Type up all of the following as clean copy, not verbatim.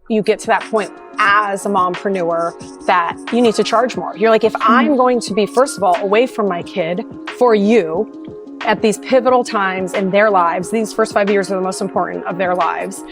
you get to that point as a mompreneur that you need to charge more. You're like, if I'm going to be, first of all, away from my kid for you at these pivotal times in their lives, these first 5 years are the most important of their lives.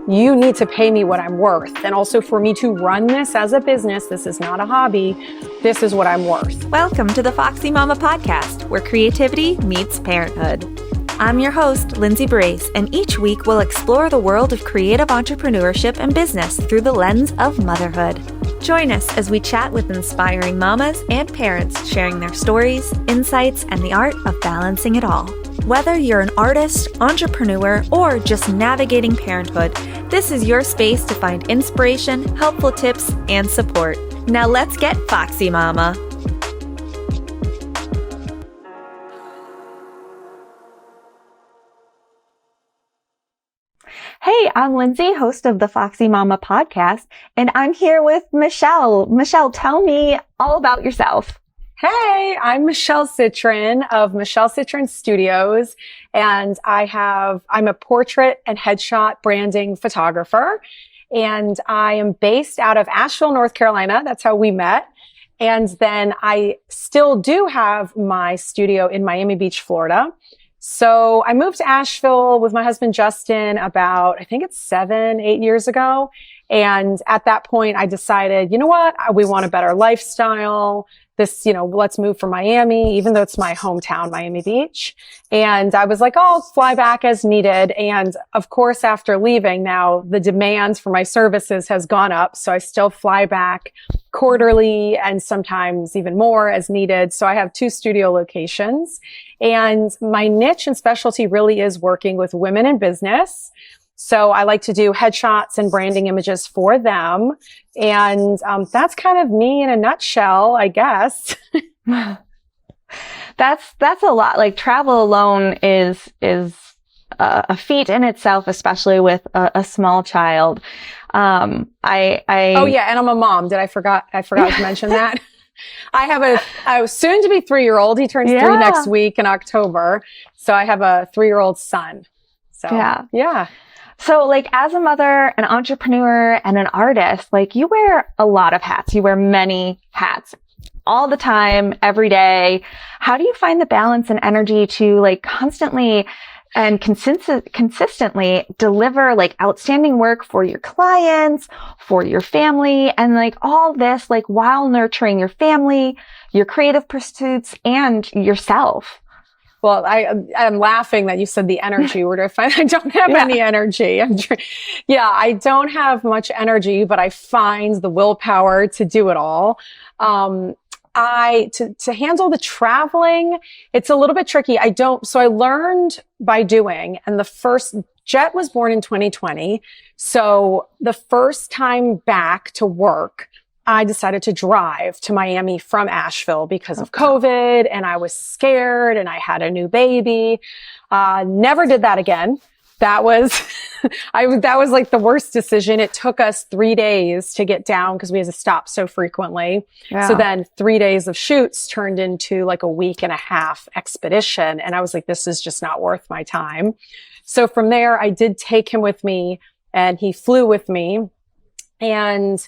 You need to pay me what I'm worth. And also for me to run this as a business, this is not a hobby. This is what I'm worth. Welcome to the Foxy Mama podcast, where creativity meets parenthood. I'm your host, Lindsay Brace, and each week we'll explore the world of creative entrepreneurship and business through the lens of motherhood. Join us as we chat with inspiring mamas and parents sharing their stories, insights, and the art of balancing it all. Whether you're an artist, entrepreneur, or just navigating parenthood, this is your space to find inspiration, helpful tips, and support. Now let's get Foxy Mama. Hey, I'm Lindsay, host of the Foxy Mama podcast, and I'm here with Michelle. Michelle, tell me all about yourself. Hey, I'm Michelle Citrin of Michelle Citrin Studios, and I'm a portrait and headshot branding photographer, and I am based out of Asheville, North Carolina. That's how we met. And then I still do have my studio in Miami Beach, Florida. So I moved to Asheville with my husband, Justin, about, I think it's 7-8 years ago. And at that point, I decided, you know what? We want a better lifestyle. Let's move from Miami, even though it's my hometown, Miami Beach. And I was like, I'll fly back as needed. And of course, after leaving now, the demand for my services has gone up. So I still fly back quarterly and sometimes even more as needed. So I have 2 studio locations, and my niche and specialty really is working with women in business. So I like to do headshots and branding images for them. And that's kind of me in a nutshell, I guess. That's a lot. Like, travel alone is a feat in itself, especially with a small child. Oh yeah, and I'm a mom. I forgot to mention that. I have a soon to be 3-year-old. He turns 3 next week in October. So I have a 3-year-old son. So yeah. So, like, as a mother, an entrepreneur, and an artist, like, you wear a lot of hats. You wear many hats all the time, every day. How do you find the balance and energy to, like, constantly and consistently deliver, like, outstanding work for your clients, for your family, and, like, all this, like, while nurturing your family, your creative pursuits, and yourself? Well, I'm laughing that you said the energy word. I don't have any energy. I don't have much energy, but I find the willpower to do it all. To handle the traveling, it's a little bit tricky. So I learned by doing, and the first Jet was born in 2020. So the first time back to work, I decided to drive to Miami from Asheville because of COVID, and I was scared, and I had a new baby. Never did that again. That was, that was like the worst decision. It took us 3 days to get down because we had to stop so frequently. Yeah. So then 3 days of shoots turned into like a 1.5 week expedition. And I was like, this is just not worth my time. So from there, I did take him with me, and he flew with me. And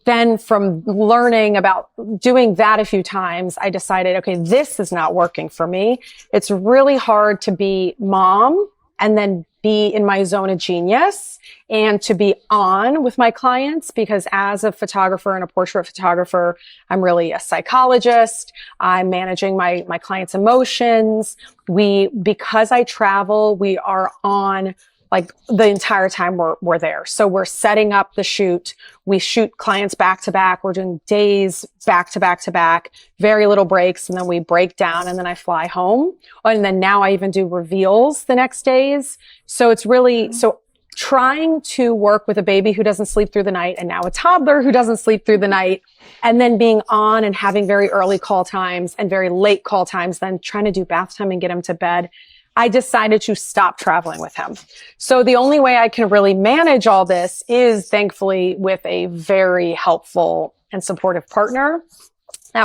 then from learning about doing that a few times, I decided, okay, this is not working for me. It's really hard to be mom and then be in my zone of genius and to be on with my clients, because as a photographer and a portrait photographer, I'm really a psychologist. I'm managing my clients' emotions. Because I travel, we are on like the entire time we're there. So we're setting up the shoot. We shoot clients back to back. We're doing days back to back to back, very little breaks. And then we break down, and then I fly home. And then now I even do reveals the next days. So it's really, so trying to work with a baby who doesn't sleep through the night, and now a toddler who doesn't sleep through the night, and then being on and having very early call times and very late call times, then trying to do bath time and get him to bed. I decided to stop traveling with him. So the only way I can really manage all this is thankfully with a very helpful and supportive partner.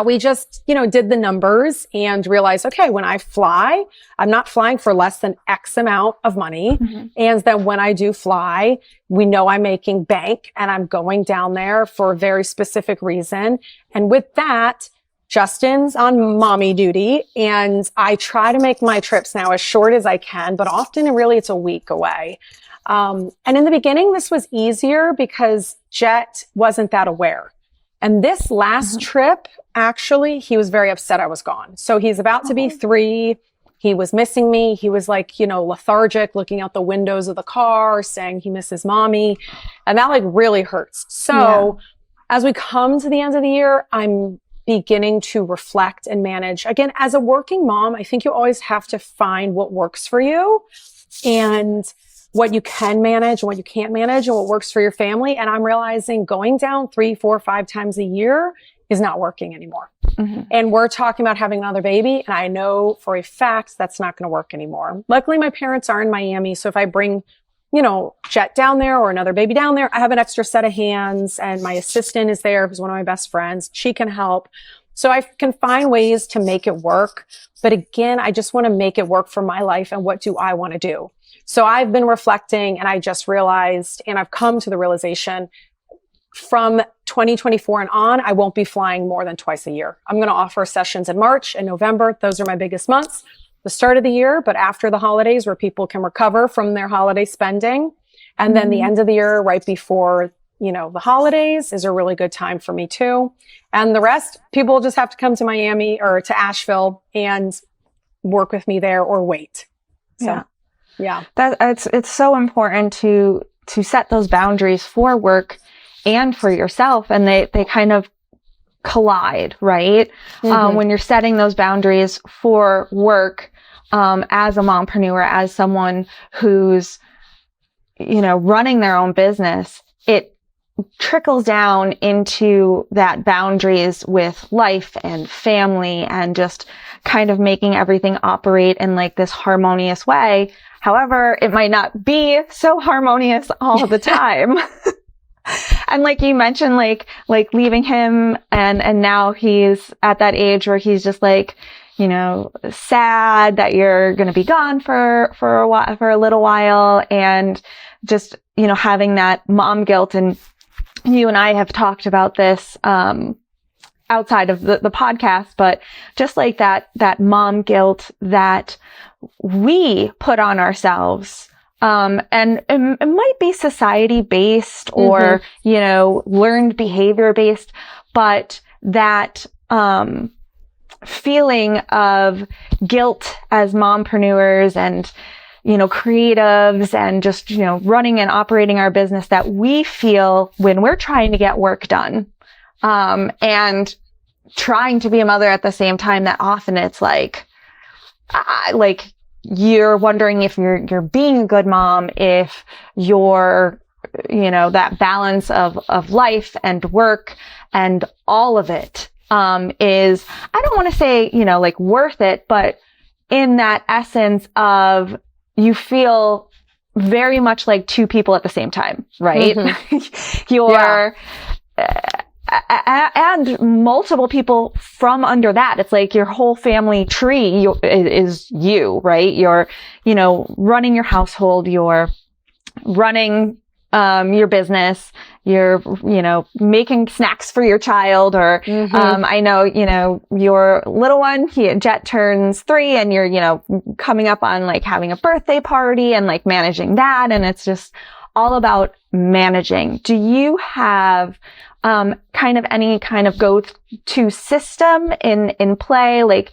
We just, did the numbers and realized, okay, when I fly, I'm not flying for less than X amount of money. And then when I do fly, we know I'm making bank and I'm going down there for a very specific reason. And with that, Justin's on mommy duty, and I try to make my trips now as short as I can, but often really it's a week away. And in the beginning, this was easier because Jet wasn't that aware. And this last trip, actually, he was very upset I was gone. So he's about to be 3. He was missing me. He was like, lethargic, looking out the windows of the car, saying he misses mommy. And that really hurts. So as we come to the end of the year, I'm beginning to reflect and manage. Again, as a working mom, I think you always have to find what works for you and what you can manage and what you can't manage and what works for your family. And I'm realizing going down 3, 4, 5 times a year is not working anymore. And we're talking about having another baby. And I know for a fact that's not going to work anymore. Luckily, my parents are in Miami. So if I bring, Jet down there or another baby down there, I have an extra set of hands, and my assistant is there, who's one of my best friends. She can help. So I can find ways to make it work. But again, I just want to make it work for my life. And what do I want to do? So I've been reflecting, and I just realized, and I've come to the realization from 2024 and on, I won't be flying more than twice a year. I'm going to offer sessions in March and November. Those are my biggest months. The start of the year, but after the holidays where people can recover from their holiday spending. And then the end of the year, right before, the holidays is a really good time for me too. And the rest, people just have to come to Miami or to Asheville and work with me there or wait. So, yeah. It's so important to set those boundaries for work and for yourself. And they kind of collide, right? When you're setting those boundaries for work, as a mompreneur, as someone who's, running their own business, it trickles down into that boundaries with life and family and just kind of making everything operate in this harmonious way. However, it might not be so harmonious all the time. And like you mentioned, like leaving him and now he's at that age where he's just sad that you're going to be gone for a while, for a little while, and just, having that mom guilt. And you and I have talked about this, outside of the podcast, but just that mom guilt that we put on ourselves. And it might be society based or, learned behavior based, but that, feeling of guilt as mompreneurs and, creatives and just, running and operating our business that we feel when we're trying to get work done, and trying to be a mother at the same time, that often it's you're wondering if you're being a good mom, if you're, that balance of life and work and all of it, is, I don't want to say, worth it, but in that essence of you feel very much like two people at the same time, right? You're, and multiple people from under that. It's like your whole family tree is you, right? You're, running your household, you're running, your business, you're, making snacks for your child, or, I know, your little one, Jet turns 3 and you're, coming up on having a birthday party and managing that. And it's just all about managing. Do you have, kind of any kind of go-to system in play,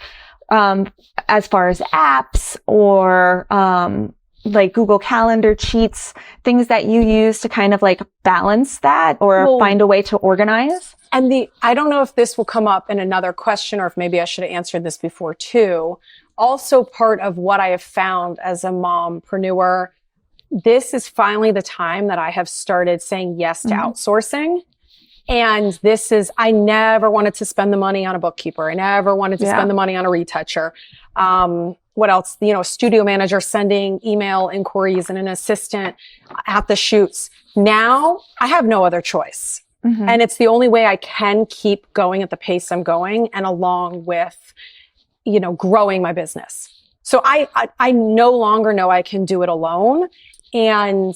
as far as apps or, Google Calendar cheats, things that you use to kind of balance that or find a way to organize? And I don't know if this will come up in another question or if maybe I should have answered this before too. Also part of what I have found as a mompreneur, this is finally the time that I have started saying yes to outsourcing. And I never wanted to spend the money on a bookkeeper. I never wanted to spend the money on a retoucher. What else? A studio manager sending email inquiries and an assistant at the shoots. Now I have no other choice. And it's the only way I can keep going at the pace I'm going, and along with, growing my business. So I no longer know I can do it alone, and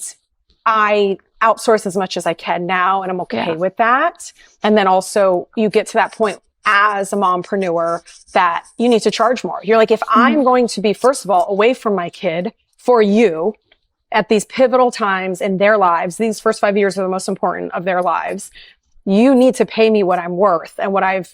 I outsource as much as I can now, and I'm okay with that. And then also you get to that point as a mompreneur that you need to charge more. You're like, if I'm going to be, first of all, away from my kid for you at these pivotal times in their lives, these first 5 years are the most important of their lives. You need to pay me what I'm worth and what I've,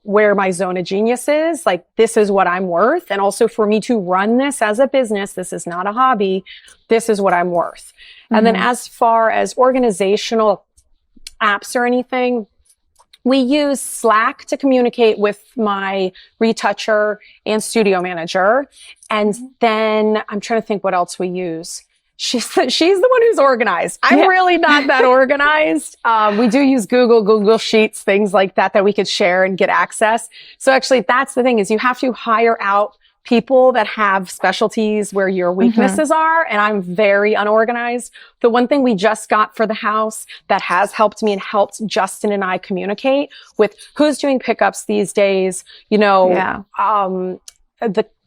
where my zone of genius is. Like, this is what I'm worth. And also for me to run this as a business, this is not a hobby. This is what I'm worth. And then as far as organizational apps or anything, we use Slack to communicate with my retoucher and studio manager. And then I'm trying to think what else we use. She's the one who's organized. I'm really not that organized. We do use Google Sheets, things like that we could share and get access. So actually, that's the thing, is you have to hire out people that have specialties where your weaknesses are. And I'm very unorganized. The one thing we just got for the house that has helped me and helped Justin and I communicate with who's doing pickups these days,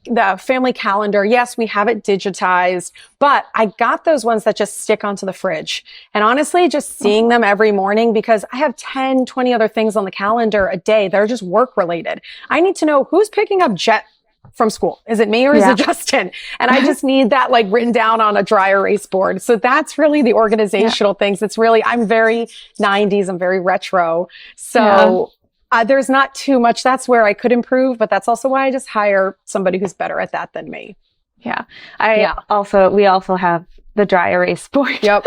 the family calendar. Yes, we have it digitized, but I got those ones that just stick onto the fridge. And honestly, just seeing them every morning, because I have 10, 20 other things on the calendar a day that are just work related. I need to know who's picking up Jet from school. Is it me or is it Justin? And I just need that written down on a dry erase board. So that's really the organizational things. It's really, I'm very 90s. I'm very retro. So there's not too much. That's where I could improve, but that's also why I just hire somebody who's better at that than me. Yeah. We also have the dry erase board. Yep.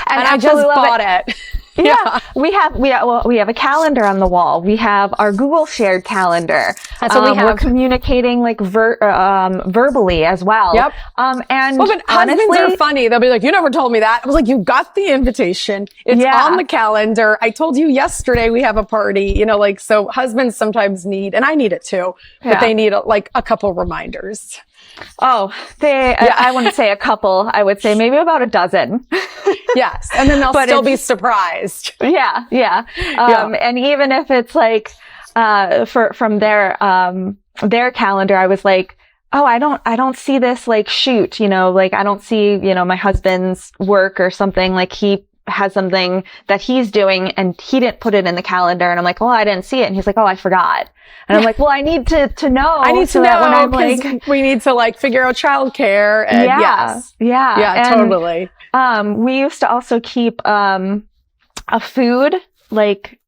and I just bought it. Yeah. We have a calendar on the wall. We have our Google shared calendar. That's what we have. We're communicating verbally as well. Yep. But husbands are funny. They'll be like, you never told me that. I was like, you got the invitation. It's on the calendar. I told you yesterday we have a party, so husbands sometimes need, and I need it too, but they need a couple reminders. Oh, I wouldn't say a couple. I would say maybe about a dozen. Yes. And then they'll still be surprised. Yeah. And even if it's from their calendar, I was like, oh, I don't see this shoot, I don't see, my husband's work or something, he has something that he's doing and he didn't put it in the calendar. And I'm like, well, I didn't see it. And he's like, oh, I forgot. And I'm like, well, I need to know. I need to know, because we need to figure out childcare. And totally. We used to also keep, a food,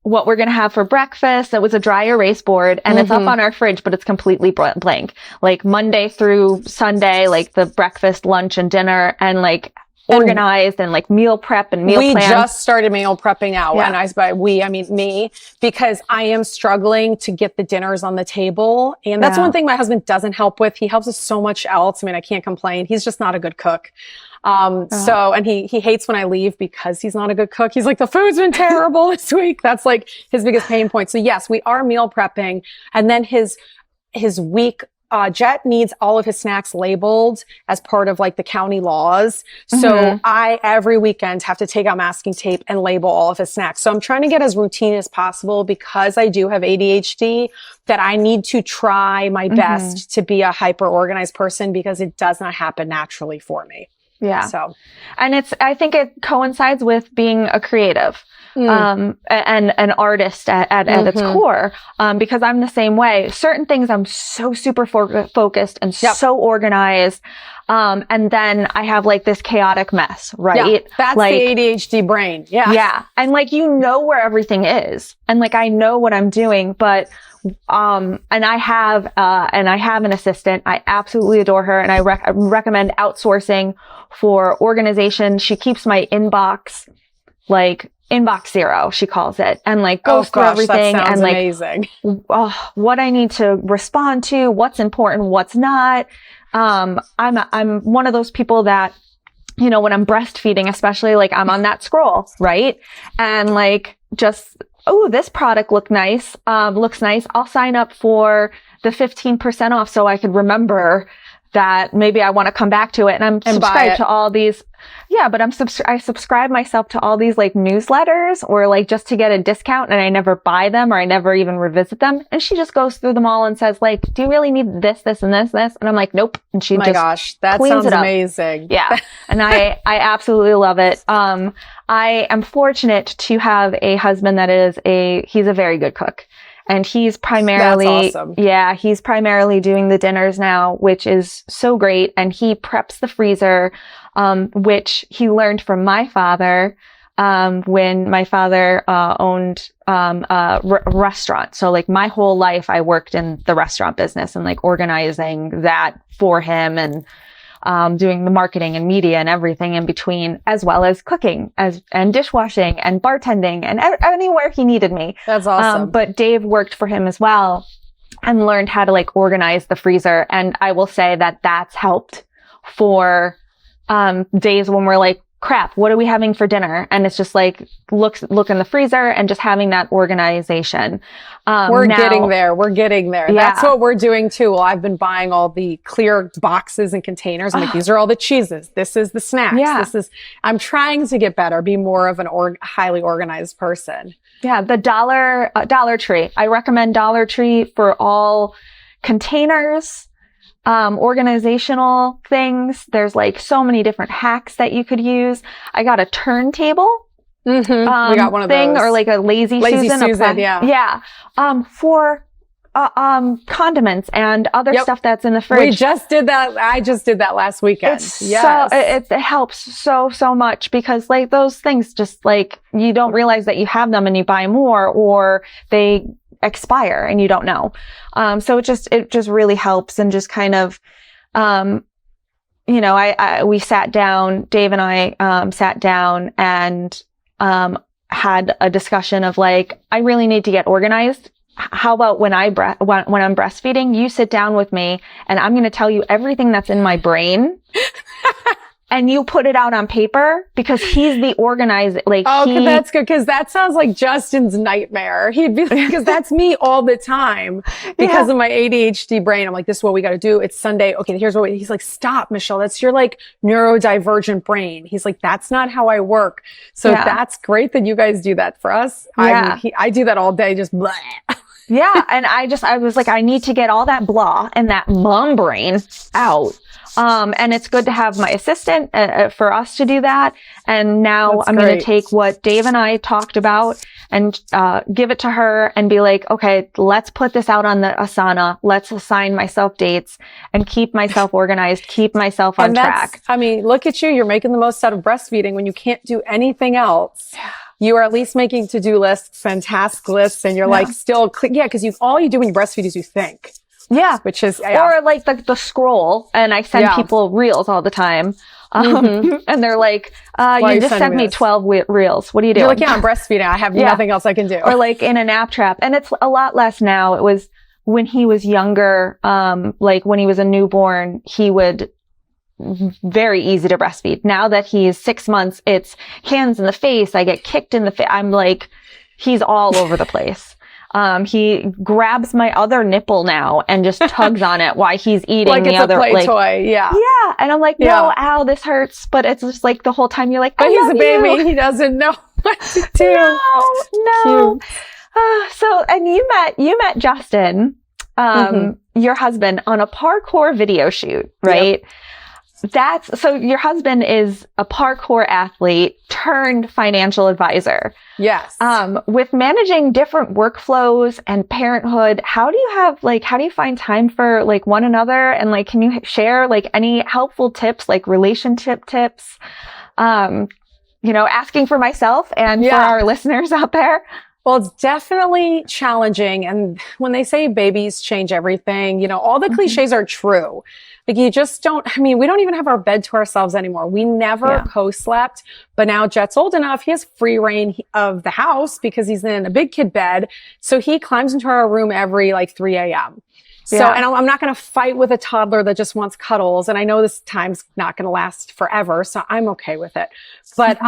what we're going to have for breakfast. It was a dry erase board, and it's up on our fridge, but it's completely blank. Monday through Sunday, the breakfast, lunch, and dinner, and organized and meal prep and meal plan. We just started meal prepping out. And by we, I mean me, because I am struggling to get the dinners on the table. And that's one thing my husband doesn't help with. He helps with so much else. I mean, I can't complain. He's just not a good cook. And he hates when I leave because he's not a good cook. He's like, the food's been terrible this week. That's his biggest pain point. So yes, we are meal prepping. And then his week, Jet needs all of his snacks labeled as part of the county laws. So I, every weekend, have to take out masking tape and label all of his snacks. So I'm trying to get as routine as possible, because I do have ADHD, that I need to try my best to be a hyper organized person, because it does not happen naturally for me. Yeah. So, and I think it coincides with being a creative. And an artist at its core, because I'm the same way. Certain things I'm so super focused and so organized. And then I have this chaotic mess, right? Yeah, that's the ADHD brain. Yeah. Yeah. And where everything is, and I know what I'm doing, but and I have an assistant. I absolutely adore her, and I recommend outsourcing for organization. She keeps my inbox inbox zero, she calls it, and goes through everything, that sounds and amazing. What I need to respond to, what's important, what's not. I'm one of those people that, when I'm breastfeeding, especially, I'm on that scroll, right? And just, oh, this product looks nice. I'll sign up for the 15% off so I could remember that maybe I want to come back to it. And I'm subscribed to all these. Yeah, but I subscribe myself to all these like newsletters or like just to get a discount, and I never buy them or I never even revisit them. And she just goes through them all and says like, do you really need this, this, and this, this? And I'm like, nope. And she that cleans sounds it up. Amazing. Yeah. And I absolutely love it. I am fortunate to have a husband he's a very good cook. And he's primarily, That's awesome. Yeah, he's primarily doing the dinners now, which is so great. And he preps the freezer, which he learned from my father, when my father, owned, a restaurant. So like my whole life, I worked in the restaurant business and like organizing that for him and, doing the marketing and media and everything in between, as well as cooking and dishwashing and bartending and anywhere he needed me. That's awesome. But Dave worked for him as well and learned how to like organize the freezer. And I will say that that's helped for, days when we're like, crap, what are we having for dinner? And it's just like, look in the freezer and just having that organization. We're getting there. Yeah. That's what we're doing too. Well, I've been buying all the clear boxes and containers. I'm like, these are all the cheeses. This is the snacks. Yeah. I'm trying to get better, be more of an highly organized person. Yeah. The Dollar Tree. I recommend Dollar Tree for all containers. Organizational things. There's like so many different hacks that you could use. I got a turntable. Mm-hmm. We got one of thing, those. Or like a lazy Susan. Yeah. For condiments and other stuff that's in the fridge. We just did that. I just did that last weekend. It helps so much because like those things just like you don't realize that you have them and you buy more or they expire and you don't know. So it just really helps and just kind of, we sat down, Dave and I, sat down and, had a discussion of like, I really need to get organized. How about when I'm breastfeeding, you sit down with me and I'm going to tell you everything that's in my brain. And you put it out on paper because he's the organizer. Like, that's good. Cause that sounds like Justin's nightmare. He'd be like, cause that's me all the time because of my ADHD brain. I'm like, this is what we got to do. It's Sunday. Okay. Here's he's like, stop, Michelle. That's your like neurodivergent brain. He's like, that's not how I work. So that's great that you guys do that for us. Yeah. I do that all day. Just blah. Yeah. And I was like, I need to get all that blah and that mom brain out. And it's good to have my assistant for us to do that. And now I'm going to take what Dave and I talked about and give it to her and be like, okay, let's put this out on the Asana. Let's assign myself dates and keep myself organized, keep myself on track. I mean, look at you. You're making the most out of breastfeeding when you can't do anything else. You are at least making to-do lists and task lists, and you're like still, because all you do when you breastfeed is you think. Yeah. Which is, or like the scroll, and I send people reels all the time. And they're like, you just sent me 12 reels. What are you doing? You're like, I'm breastfeeding. I have nothing else I can do. Or like in a nap trap. And it's a lot less now. It was when he was younger, like when he was a newborn, he would very easy to breastfeed. Now that he's 6 months, it's hands in the face. I get kicked in the face. I'm like, he's all over the place. He grabs my other nipple now and just tugs on it while he's eating like the other. Like it's a play toy. Yeah. Yeah. And I'm like, no, ow, this hurts. But it's just like the whole time you're like, but he's a baby. He doesn't know what to do. No. And you met Justin, your husband, on a parkour video shoot, right? Yep. So your husband is a parkour athlete turned financial advisor. Yes. With managing different workflows and parenthood, how do you find time for like one another? And like, can you share like any helpful tips, like relationship tips? Asking for myself and for our listeners out there. Well, it's definitely challenging. And when they say babies change everything, all the cliches are true. Like you just we don't even have our bed to ourselves anymore. We never co-slept, but now Jet's old enough. He has free reign of the house because he's in a big kid bed. So he climbs into our room every like 3 a.m. So, and I'm not going to fight with a toddler that just wants cuddles. And I know this time's not going to last forever. So I'm okay with it. But,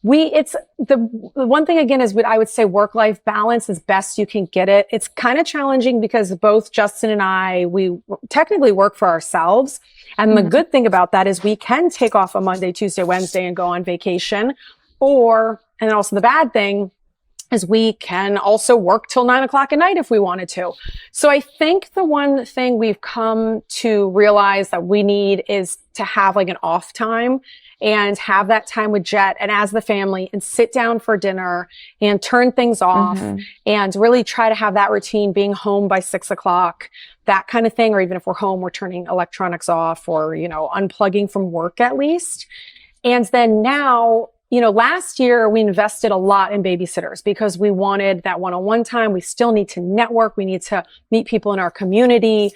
It's the one thing again is I would say work-life balance as best you can get it. It's kind of challenging because both Justin and I, we technically work for ourselves. And the good thing about that is we can take off a Monday, Tuesday, Wednesday and go on vacation. And then also the bad thing is we can also work till 9 o'clock at night if we wanted to. So I think the one thing we've come to realize that we need is to have like an off time and have that time with Jet and as the family and sit down for dinner and turn things off and really try to have that routine, being home by 6 o'clock, that kind of thing. Or even if we're home, we're turning electronics off or, unplugging from work at least. And then now, last year we invested a lot in babysitters because we wanted that one-on-one time. We still need to network. We need to meet people in our community.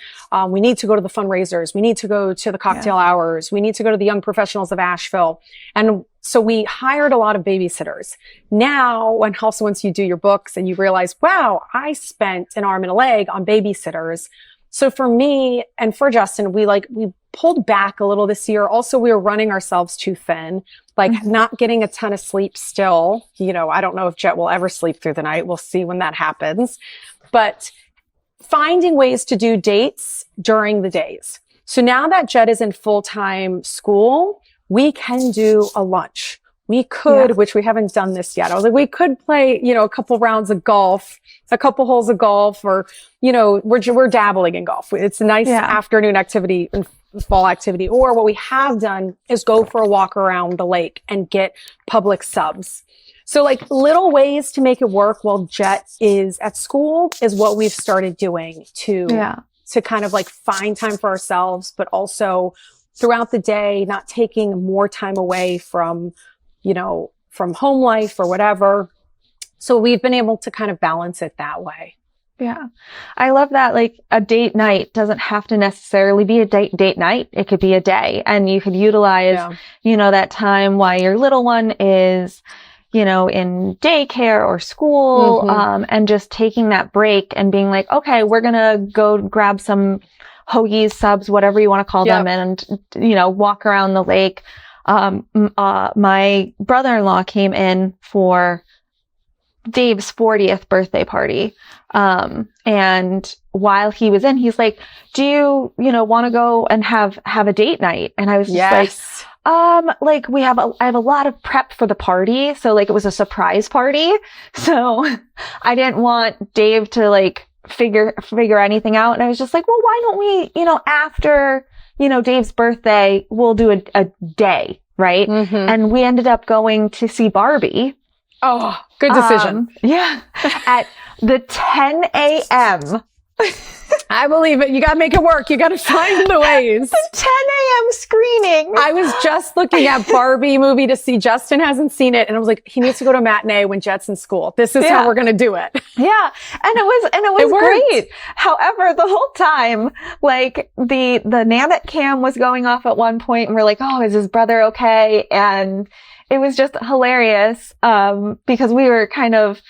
We need to go to the fundraisers. We need to go to the cocktail hours. We need to go to the Young Professionals of Asheville. And so we hired a lot of babysitters. Now, once you do your books and you realize, wow, I spent an arm and a leg on babysitters. So for me and for Justin, we pulled back a little this year. Also, we were running ourselves too thin, not getting a ton of sleep still. I don't know if Jet will ever sleep through the night. We'll see when that happens. But finding ways to do dates during the days. So now that Jet is in full-time school, we can do a lunch. We could, which we haven't done this yet. I was like, we could play, a couple rounds of golf, a couple holes of golf, or, we're dabbling in golf. It's a nice afternoon activity and fall activity. Or what we have done is go for a walk around the lake and get public subs. So little ways to make it work while Jet is at school is what we've started doing to kind of find time for ourselves, but also throughout the day, not taking more time away from home life or whatever. So we've been able to kind of balance it that way. Yeah. I love that. A date night doesn't have to necessarily be a date night. It could be a day, and you could utilize, that time while your little one is, in daycare or school, and just taking that break and being like, okay, we're going to go grab some hoagies, subs, whatever you want to call them, and, walk around the lake. My brother-in-law came in for Dave's 40th birthday party. And while he was in, he's like, do you, want to go and have a date night? And I was just like, I have a lot of prep for the party. So it was a surprise party. So I didn't want Dave to figure anything out. And I was just like, well, why don't we, after, Dave's birthday, we'll do a day. Right. And we ended up going to see Barbie. Oh, good decision. At the 10 a.m. I believe it. You got to make it work. You got to find the ways. The 10 a.m. screening. I was just looking at Barbie movie to see. Justin hasn't seen it. And I was like, he needs to go to matinee when Jet's in school. This is how we're going to do it. Yeah. And it was great. However, the whole time, the Nanit cam was going off at one point and we're like, oh, is his brother okay? And it was just hilarious, because we were kind of,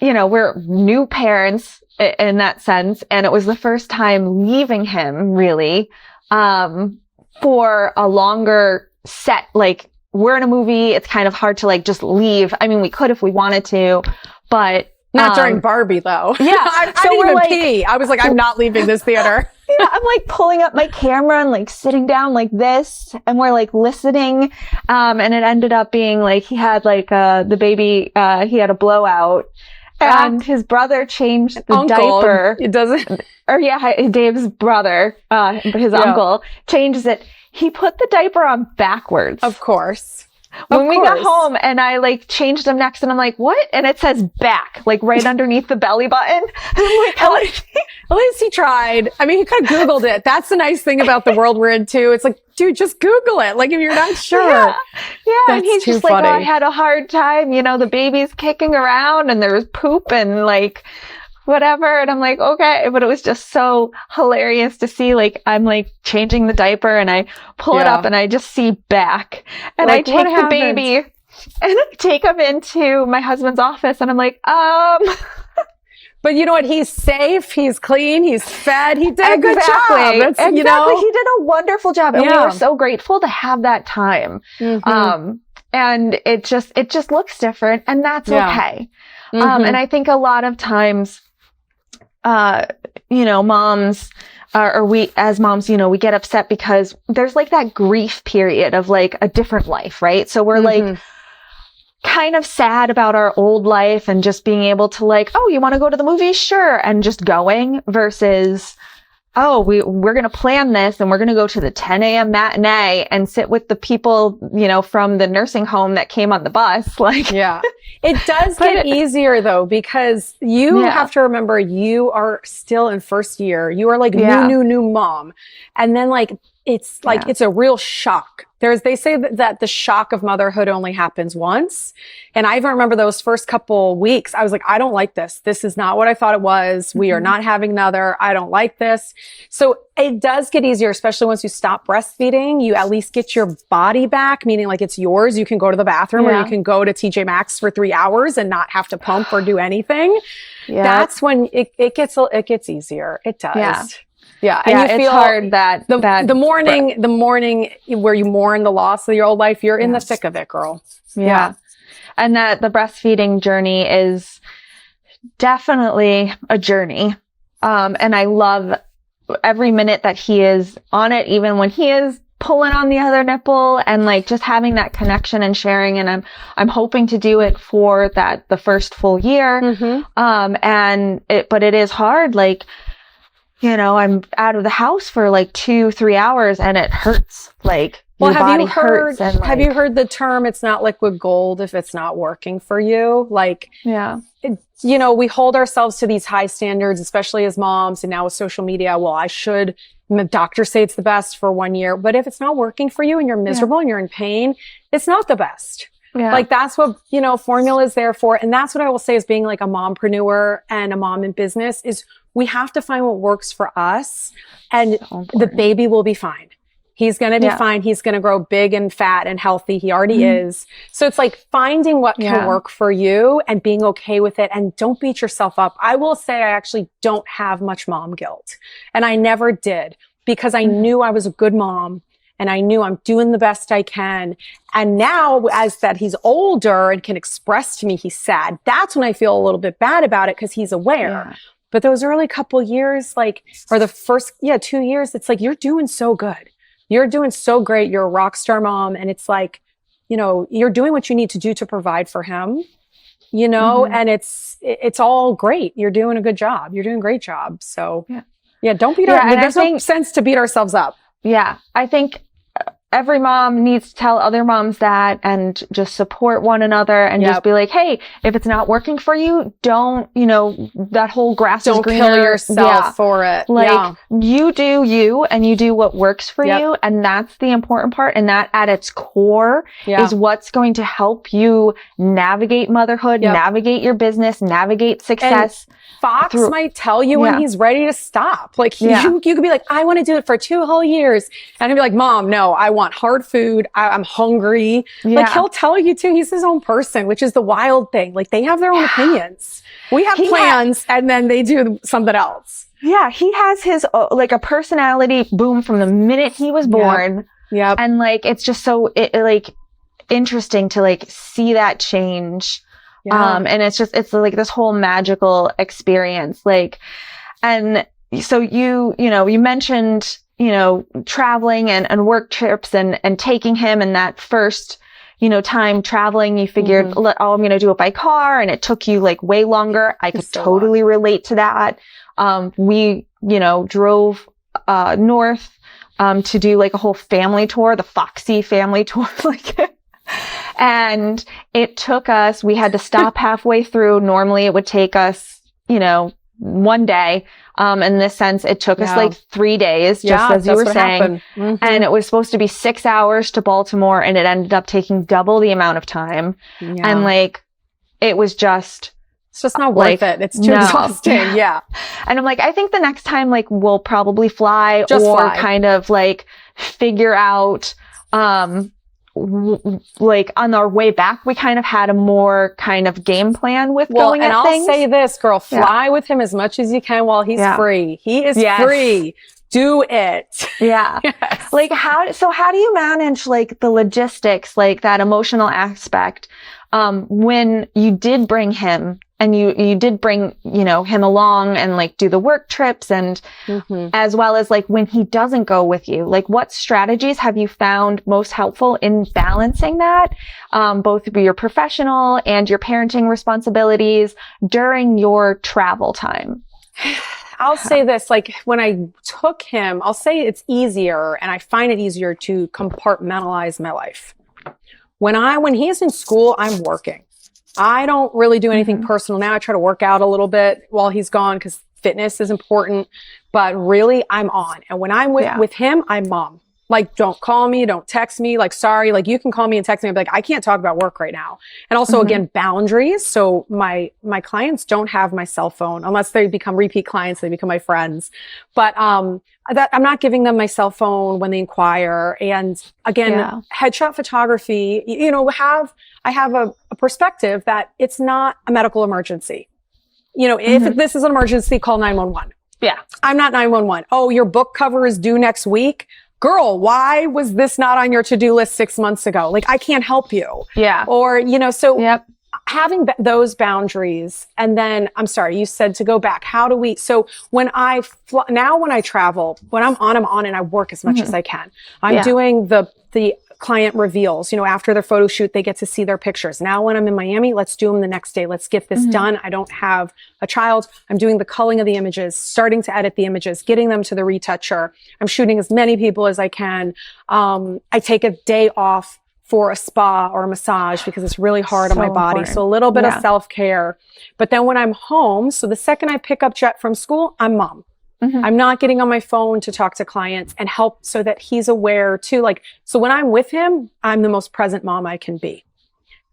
we're new parents in that sense. And it was the first time leaving him really, for a longer set. We're in a movie. It's kind of hard to just leave. I mean, we could if we wanted to, but not during Barbie though. Yeah. I didn't even pee. I was like, I'm not leaving this theater. Yeah, I'm pulling up my camera and sitting down like this, and we're listening. And it ended up being he had the baby, he had a blowout, and his brother changed the diaper. It doesn't. Or Dave's brother, his uncle changes it. He put the diaper on backwards. Of course. When we got home and I changed them next, and I'm like, what? And it says back, right underneath the belly button. And I'm like, at least he tried. I mean, he could have Googled it. That's the nice thing about the world we're in too. It's dude, just Google it. If you're not sure. Yeah. That's and he's just funny. Oh, I had a hard time. The baby's kicking around and there was poop and whatever. And I'm like, okay. But it was just so hilarious to see, I'm changing the diaper and I pull it up and I just see back. And I take the baby and I take him into my husband's office and I'm like, But you know what? He's safe. He's clean. He's fed. He did a good job. Exactly. He did a wonderful job. And we were so grateful to have that time. And it just looks different, and that's okay. Mm-hmm. And I think a lot of times, moms, or we as moms, we get upset because there's like that grief period of like a different life, right? So we're like kind of sad about our old life and just being able to like, oh, you want to go to the movies? Sure. And just going versus, oh, we're going to plan this and we're going to go to the 10 a.m. matinee and sit with the people, from the nursing home that came on the bus. Like, yeah, it does get easier though, because you have to remember you are still in first year. You are like new mom. And then like, it's like, it's a real shock. They say that the shock of motherhood only happens once. And I even remember those first couple weeks, I was like, I don't like this. This is not what I thought it was. We are not having another. I don't like this. So it does get easier, especially once you stop breastfeeding. You at least get your body back, meaning like it's yours. You can go to the bathroom or you can go to TJ Maxx for 3 hours and not have to pump or do anything. That's when it gets easier. It does. Yeah. And you feel it's hard that the morning where you mourn the loss of your old life, you're in the thick of it, girl. Yeah. And that the breastfeeding journey is definitely a journey. And I love every minute that he is on it, even when he is pulling on the other nipple and like just having that connection and sharing. And I'm hoping to do it for the first full year. But it is hard. Like, I'm out of the house for like 2-3 hours and it hurts. Like, well, have you heard the term, it's not liquid gold if it's not working for you? Like, we hold ourselves to these high standards, especially as moms and now with social media. Well, the doctors say it's the best for 1 year, but if it's not working for you and you're miserable and you're in pain, it's not the best. Like that's what, formula is there for. And that's what I will say is being like a mompreneur and a mom in business is we have to find what works for us and the baby will be fine. He's going to be fine. He's going to grow big and fat and healthy. He already is. So it's like finding what can work for you and being okay with it. And don't beat yourself up. I will say I actually don't have much mom guilt. And I never did because I knew I was a good mom. And I knew I'm doing the best I can. And now as that he's older and can express to me he's sad, that's when I feel a little bit bad about it because he's aware. But those early couple years, or the first, 2 years, it's like, you're doing so good. You're doing so great. You're a rock star mom. And it's like, you're doing what you need to do to provide for him, and it's all great. You're doing a good job. You're doing a great job. So don't beat there's no sense to beat ourselves up. Yeah. I think every mom needs to tell other moms that and just support one another and just be like, hey, if it's not working for you, don't, that whole grass is greener. Don't kill yourself for it. Like you do you and you do what works for you. And that's the important part. And that at its core is what's going to help you navigate motherhood, navigate your business, navigate success. And Fox might tell you when he's ready to stop. Like you could be like, I want to do it for 2 whole years. And he'll be like, Mom, no, I want hard food. I'm hungry. Like he'll tell you too, he's his own person, which is the wild thing. Like they have their own opinions. We have plans and then they do something else. Yeah. He has his, like a personality boom from the minute he was born. And like, it's just so interesting to see that change. And it's like this whole magical experience. And so you mentioned, traveling and work trips and taking him and that first, time traveling, you figured, I'm going to do it by car. And it took you way longer. I could totally relate to that. We, drove, north, to do a whole family tour, the Foxy family tour, and it took us, we had to stop halfway through. Normally it would take us, 1 day. In this sense, it took us 3 days, just as you were saying. And it was supposed to be 6 hours to Baltimore and it ended up taking double the amount of time. And it was just, it's just not worth it. It's too exhausting. Yeah. And I'm like, I think the next time, we'll probably fly kind of figure out, on our way back, we kind of had a more kind of game plan with going at things. And I'll say this, girl, fly with him as much as you can while he's free. He is free. Do it. Yeah. Yes. Like how do you manage like the logistics, like that emotional aspect, when you did bring him and you did bring, him along and like do the work trips and as well as like when he doesn't go with you, like what strategies have you found most helpful in balancing that, both your professional and your parenting responsibilities during your travel time? I'll say this, like when I took him, I'll say it's easier and I find it easier to compartmentalize my life. When he's in school, I'm working. I don't really do anything personal now. I try to work out a little bit while he's gone because fitness is important, but really I'm on. And when I'm with him, I'm mom. Like, don't call me, don't text me. Like, sorry, like you can call me and text me. I'll be like, I can't talk about work right now. And also again, boundaries. So my clients don't have my cell phone unless they become repeat clients, they become my friends. But, that I'm not giving them my cell phone when they inquire. And again, headshot photography, I have a perspective that it's not a medical emergency. If this is an emergency, call 911. Yeah. I'm not 911. Oh, your book cover is due next week. Girl, why was this not on your to-do list 6 months ago? Like, I can't help you. Yeah. Or, having those boundaries. And then, I'm sorry, you said to go back. So when I travel, when I'm on and I work as much as I can. I'm doing the client reveals, after their photo shoot, they get to see their pictures. Now, when I'm in Miami, let's do them the next day. Let's get this done. I don't have a child. I'm doing the culling of the images, starting to edit the images, getting them to the retoucher. I'm shooting as many people as I can. I take a day off for a spa or a massage because it's really hard on my body. So a little bit of self-care. But then when I'm home, so the second I pick up Jet from school, I'm mom. I'm not getting on my phone to talk to clients and help so that he's aware too. Like, so when I'm with him, I'm the most present mom I can be.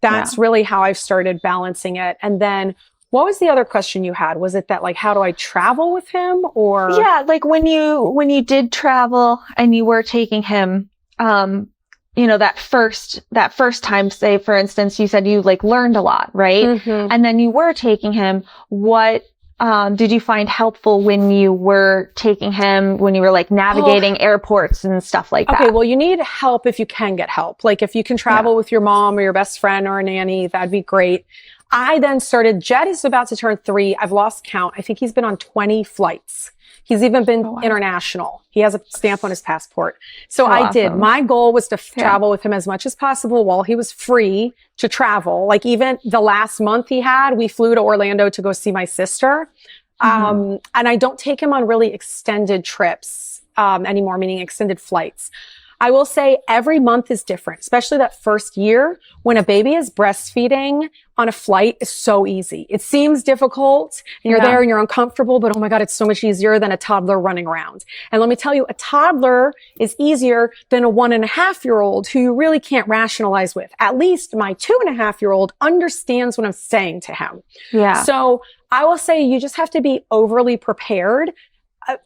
That's really how I've started balancing it. And then what was the other question you had? Was it that like, how do I travel with him or? Yeah. Like when you did travel and you were taking him, that first time, say for instance, you said you like learned a lot, right? And then you were taking him. What did you find helpful when you were taking him, when you were like navigating airports and stuff like that? Okay, well, you need help if you can get help. Like if you can travel with your mom or your best friend or a nanny, that'd be great. I then started, Jet is about to turn 3. I've lost count. I think he's been on 20 flights. He's even been international. He has a stamp on his passport. So I did. My goal was to travel with him as much as possible while he was free to travel. Like even the last month we flew to Orlando to go see my sister. And I don't take him on really extended trips anymore, meaning extended flights. I will say every month is different, especially that first year when a baby is breastfeeding on a flight is so easy. It seems difficult and you're there and you're uncomfortable, but oh my God, it's so much easier than a toddler running around. And let me tell you, a toddler is easier than a 1.5-year-old who you really can't rationalize with. At least my 2.5-year-old understands what I'm saying to him. Yeah. So I will say you just have to be overly prepared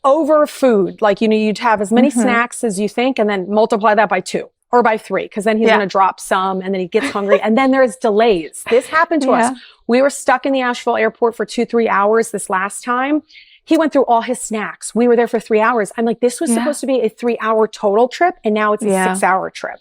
over food. Like, you'd have as many snacks as you think and then multiply that by 2 or by 3, because then he's going to drop some and then he gets hungry and then there's delays. This happened to us. We were stuck in the Asheville airport for 2-3 hours this last time. He went through all his snacks. We were there for 3 hours. I'm like, this was supposed to be a 3-hour total trip and now it's a 6-hour trip.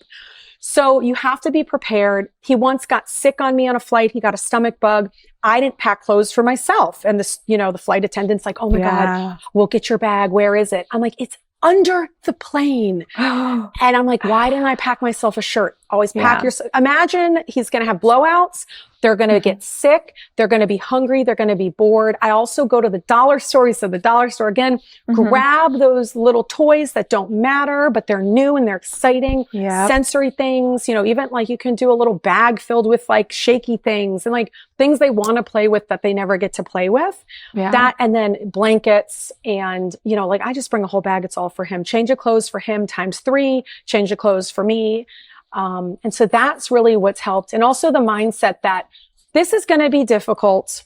So you have to be prepared. He once got sick on me on a flight. He got a stomach bug. I didn't pack clothes for myself. And this, the flight attendant's like, oh my God, we'll get your bag. Where is it? I'm like, it's under the plane. And I'm like, why didn't I pack myself a shirt? Always pack your, imagine he's going to have blowouts. They're going to get sick. They're going to be hungry. They're going to be bored. I also go to the dollar store. So the dollar store again, grab those little toys that don't matter, but they're new and they're exciting. Sensory things, even like you can do a little bag filled with like shaky things and like things they want to play with that they never get to play with. That, and then blankets and, like I just bring a whole bag. It's all for him. Change of clothes for him ×3, change of clothes for me. And so that's really what's helped. And also the mindset that this is going to be difficult.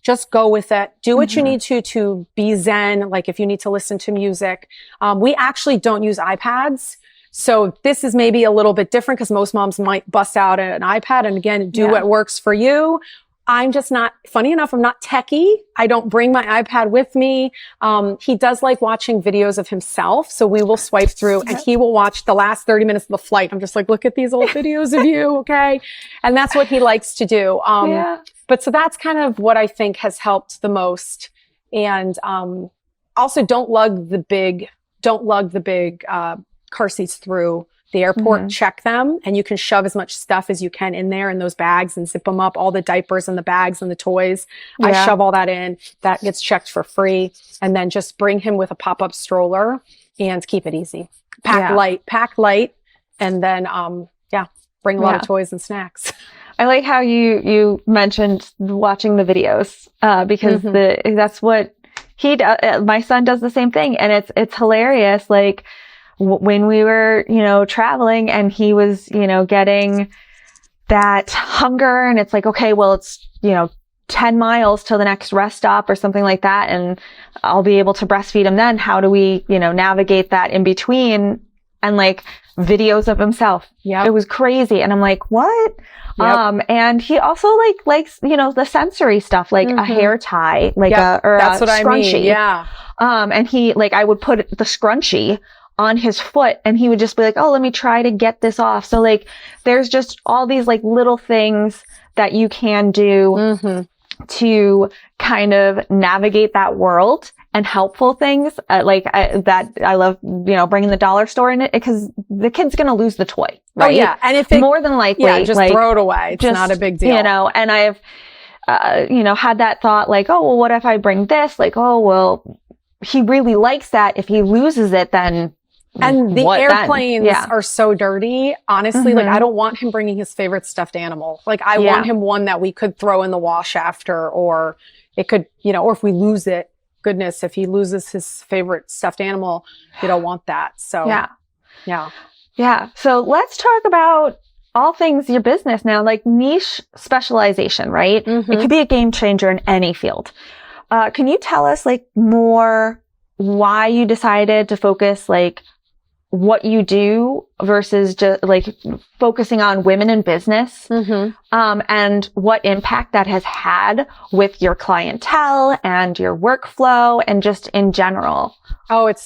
Just go with it. Do what you need to be zen. Like if you need to listen to music, we actually don't use iPads. So this is maybe a little bit different because most moms might bust out an iPad and again, do what works for you. I'm just not, funny enough, I'm not techie. I don't bring my iPad with me. He does like watching videos of himself. So we will swipe through and he will watch the last 30 minutes of the flight. I'm just like, look at these old videos of you. Okay. And that's what he likes to do. But so that's kind of what I think has helped the most. And, also don't lug the big car seats through the airport. Check them, and you can shove as much stuff as you can in there in those bags and zip them up, all the diapers and the bags and the toys. I shove all that in. That gets checked for free. And then just bring him with a pop-up stroller and keep it easy. Pack light. And then, bring a lot of toys and snacks. I like how you mentioned watching the videos, because that's what he does. My son does the same thing, and it's hilarious. Like, when we were, traveling and he was, getting that hunger, and it's like, okay, well, it's, 10 miles till the next rest stop or something like that. And I'll be able to breastfeed him then. How do we, navigate that in between? And like videos of himself. Yeah. It was crazy. And I'm like, what? Yep. And he also likes, the sensory stuff, like a hair tie, like that's a what scrunchie. I mean. Yeah. And he, I would put the scrunchie on his foot and he would just be like, oh, let me try to get this off. So there's just all these little things that you can do to kind of navigate that world, and helpful things. I love, bringing the dollar store in it, because the kid's going to lose the toy, right? Oh, yeah. And if more than likely, just throw it away. It's not a big deal. And I've, had that thought oh, well, what if I bring this? Oh, well, he really likes that. If he loses it, then and the airplanes are so dirty. Honestly, I don't want him bringing his favorite stuffed animal. I want him one that we could throw in the wash after, or it could, or if we lose it, goodness, if he loses his favorite stuffed animal, you don't want that. So yeah. So let's talk about all things your business now, niche specialization, right? It could be a game changer in any field. Can you tell us more why you decided to focus what you do versus just focusing on women in business, and what impact that has had with your clientele and your workflow and just in general? Oh, it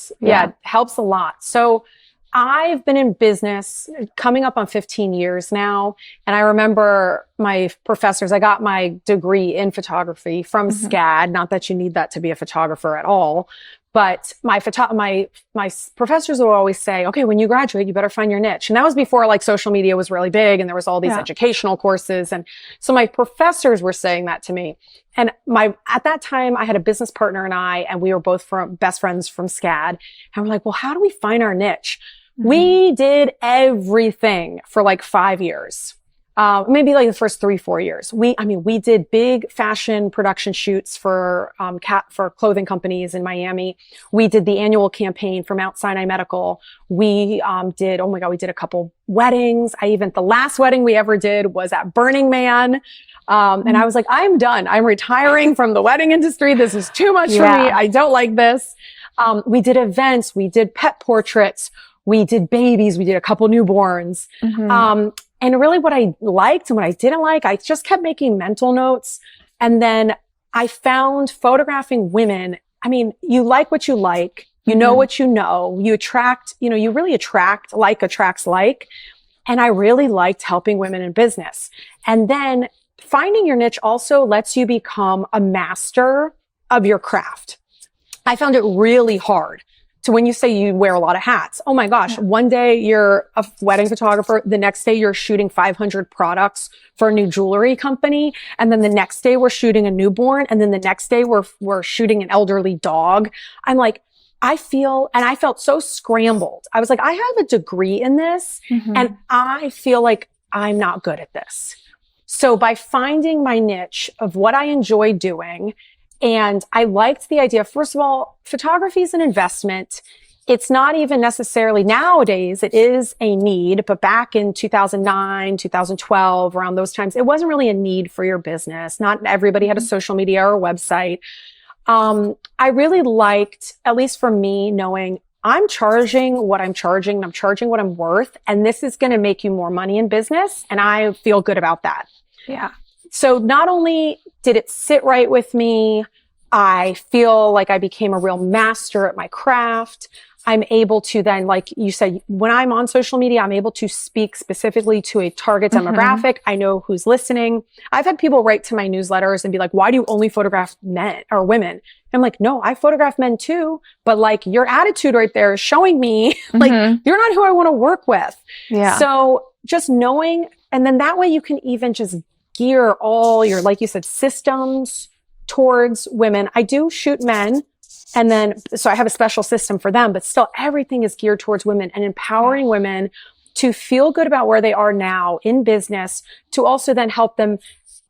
helps a lot. So I've been in business coming up on 15 years now. And I remember my professors, I got my degree in photography from SCAD. Not that you need that to be a photographer at all. But my professors would always say, okay, when you graduate, you better find your niche. And that was before social media was really big and there was all these educational courses. And so my professors were saying that to me. And at that time, I had a business partner and we were both best friends from SCAD. And we're like, well, how do we find our niche? We did everything for 5 years. Maybe the first 3-4 years. We did big fashion production shoots for clothing companies in Miami. We did the annual campaign for Mount Sinai Medical. We did a couple weddings. The last wedding we ever did was at Burning Man. And I was like, I'm done. I'm retiring from the wedding industry. This is too much for me. I don't like this. We did events. We did pet portraits. We did babies. We did a couple newborns. And really what I liked and what I didn't like, I just kept making mental notes. And then I found photographing women. You like what you like, you know what you know, you attract, you really attracts like. And I really liked helping women in business. And then finding your niche also lets you become a master of your craft. I found it really hard. So when you say you wear a lot of hats, oh my gosh, one day you're a wedding photographer, the next day you're shooting 500 products for a new jewelry company, and then the next day we're shooting a newborn, and then the next day we're shooting an elderly dog. I felt so scrambled. I was like, I have a degree in this, and I feel like I'm not good at this. So by finding my niche of what I enjoy doing, and I liked the idea, first of all, photography is an investment. It's not even necessarily nowadays, it is a need, but back in 2009, 2012, around those times, it wasn't really a need for your business. Not everybody had a social media or a website. I really liked, at least for me, knowing I'm charging what I'm charging and I'm charging what I'm worth. And this is going to make you more money in business. And I feel good about that. Yeah. So not only did it sit right with me, I feel like I became a real master at my craft. I'm able to then, like you said, when I'm on social media, I'm able to speak specifically to a target demographic. I know who's listening. I've had people write to my newsletters and be like, why do you only photograph men or women? I'm like, no, I photograph men too. But like your attitude right there is showing me like you're not who I want to work with. Yeah. So just knowing, and then that way you can even just gear all your, like you said, systems towards women. I do shoot men. And then, so I have a special system for them, but still everything is geared towards women and empowering women to feel good about where they are now in business, to also then help them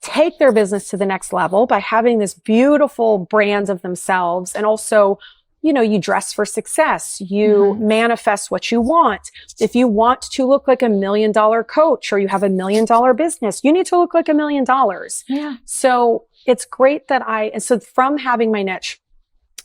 take their business to the next level by having this beautiful brand of themselves. And also, you know, you dress for success, you manifest what you want. If you want to look like $1 million coach or you have $1 million business, you need to look like $1 million. Yeah. So it's great that and so from having my niche,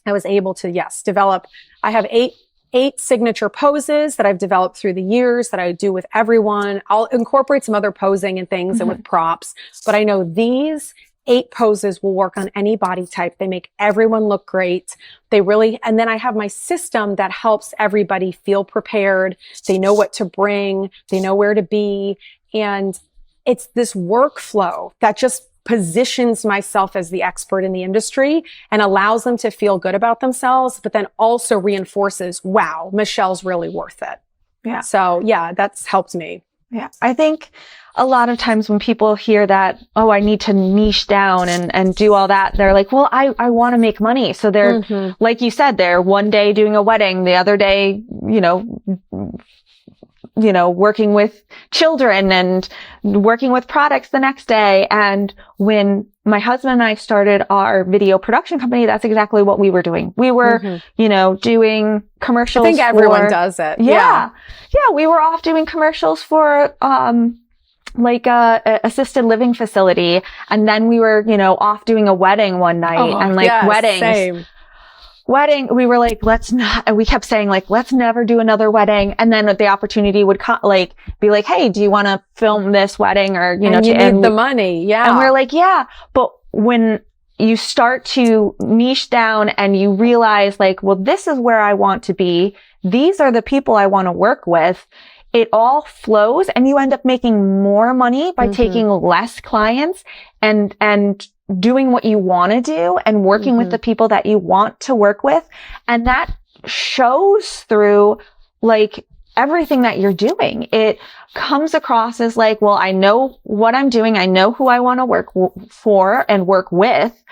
I was able to, develop. I have eight signature poses that I've developed through the years that I do with everyone. I'll incorporate some other posing and things and with props, but I know these 8 poses will work on any body type. They make everyone look great. And then I have my system that helps everybody feel prepared. They know what to bring. They know where to be. And it's this workflow that just positions myself as the expert in the industry and allows them to feel good about themselves, but then also reinforces, wow, Michelle's really worth it. Yeah. So yeah, that's helped me. Yeah. I think a lot of times when people hear that, oh, I need to niche down and do all that, they're like, well, I want to make money. So they're, like you said, they're one day doing a wedding, the other day, working with children and working with products the next day. And when my husband and I started our video production company, that's exactly what we were doing. We were, doing commercials. I think everyone does it. Yeah. We were off doing commercials for, like a assisted living facility. And then we were, off doing a wedding one night weddings. We were like, we kept saying like, let's never do another wedding. And then the opportunity would be like, hey, do you want to film this wedding? Or, you need the money. Yeah. And we're like, yeah. But when you start to niche down and you realize like, well, this is where I want to be. These are the people I want to work with. It all flows and you end up making more money by taking less clients and doing what you want to do and working with the people that you want to work with. And that shows through like everything that you're doing. It comes across as like, well, I know what I'm doing. I know who I want to work for and work with.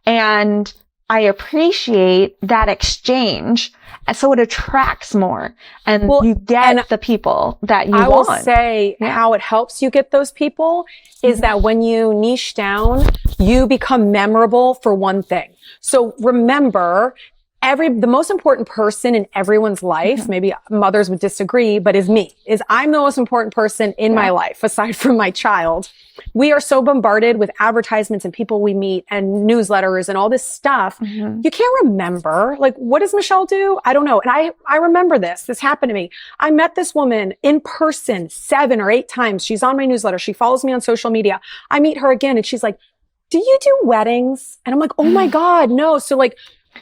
And I appreciate that exchange. So it attracts more and you get the people that you want. I will say how it helps you get those people is that when you niche down, you become memorable for one thing. So remember, the most important person in everyone's life, maybe mothers would disagree, but I'm the most important person in my life, aside from my child. We are so bombarded with advertisements and people we meet and newsletters and all this stuff. You can't remember, like, what does Michelle do? I don't know. And I remember this happened to me. I met this woman in person 7 or 8 times. She's on my newsletter. She follows me on social media. I meet her again and she's like, do you do weddings? And I'm like, oh my God, no. So like,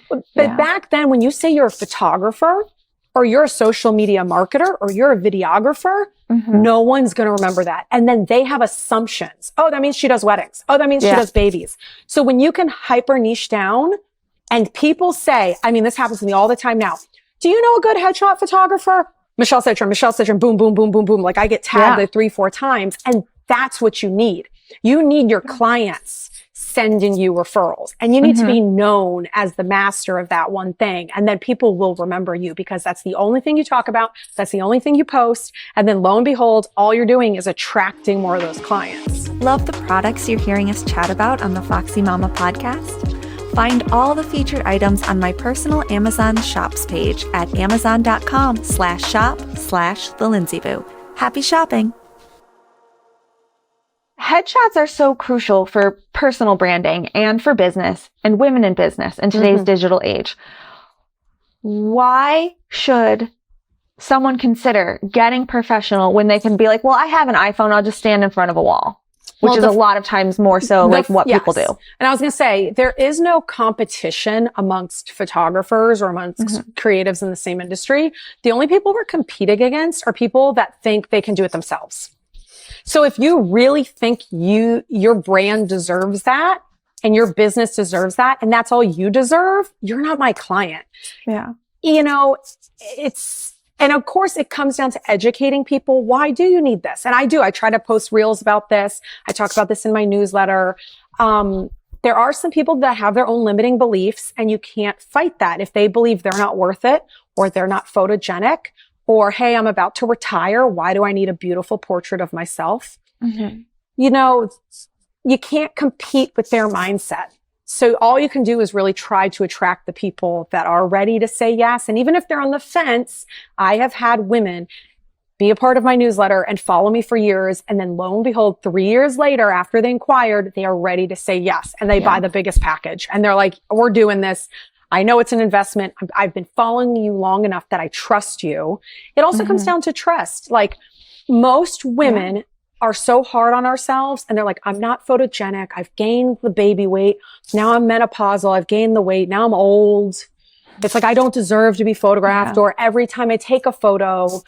but back then when you say you're a photographer or you're a social media marketer or you're a videographer, no one's going to remember that. And then they have assumptions. Oh, that means she does weddings. Oh, that means she does babies. So when you can hyper niche down and people say, I mean, this happens to me all the time now. Do you know a good headshot photographer? Michelle Citrin, boom, boom, boom, boom, boom. Like I get tagged like 3-4 times. And that's what you need. You need your clients sending you referrals and you need to be known as the master of that one thing. And then people will remember you because that's the only thing you talk about. That's the only thing you post. And then lo and behold, all you're doing is attracting more of those clients. Love the products you're hearing us chat about on the Foxy Mama podcast? Find all the featured items on my personal Amazon shops page at amazon.com/shop/TheLindsayBoo. Happy shopping. Headshots are so crucial for personal branding and for business and women in business in today's digital age. Why should someone consider getting professional when they can be like, well, I have an iPhone, I'll just stand in front of a wall? which is a lot of times more so like what people do. And I was going to say, there is no competition amongst photographers or amongst creatives in the same industry. The only people we're competing against are people that think they can do it themselves. So if you really think your brand deserves that and your business deserves that, and that's all you deserve, you're not my client. Yeah. You know, and of course it comes down to educating people. Why do you need this? And I try to post reels about this. I talk about this in my newsletter. There are some people that have their own limiting beliefs, and you can't fight that. If they believe they're not worth it, or they're not photogenic, or, hey, I'm about to retire, why do I need a beautiful portrait of myself? Mm-hmm. You know, you can't compete with their mindset. So all you can do is really try to attract the people that are ready to say yes. And even if they're on the fence, I have had women be a part of my newsletter and follow me for years. And then lo and behold, 3 years later, after they inquired, they are ready to say yes. And they buy the biggest package. And they're like, we're doing this. I know it's an investment. I've been following you long enough that I trust you. It also comes down to trust. Like most women are so hard on ourselves, and they're like, I'm not photogenic. I've gained the baby weight. Now I'm menopausal. I've gained the weight. Now I'm old. It's like, I don't deserve to be photographed, or every time I take a photo,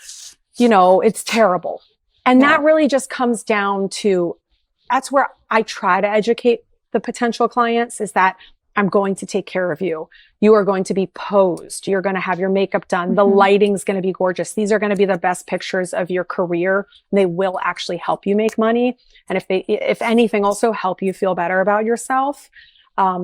you know, it's terrible. And that really just comes down to, that's where I try to educate the potential clients, is that I'm going to take care of you. You are going to be posed. You're going to have your makeup done. The lighting's going to be gorgeous. These are going to be the best pictures of your career. They will actually help you make money. And if anything, also help you feel better about yourself.